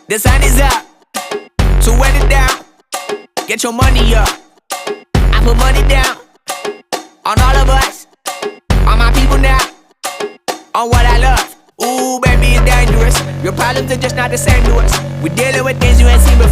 The sun is up, so wet it down. Get your money up. I put money down on all of us, on my people now, on what I love. Ooh, baby, it's dangerous. Your problems are just not the same to us. We're dealing with things you ain't seen before.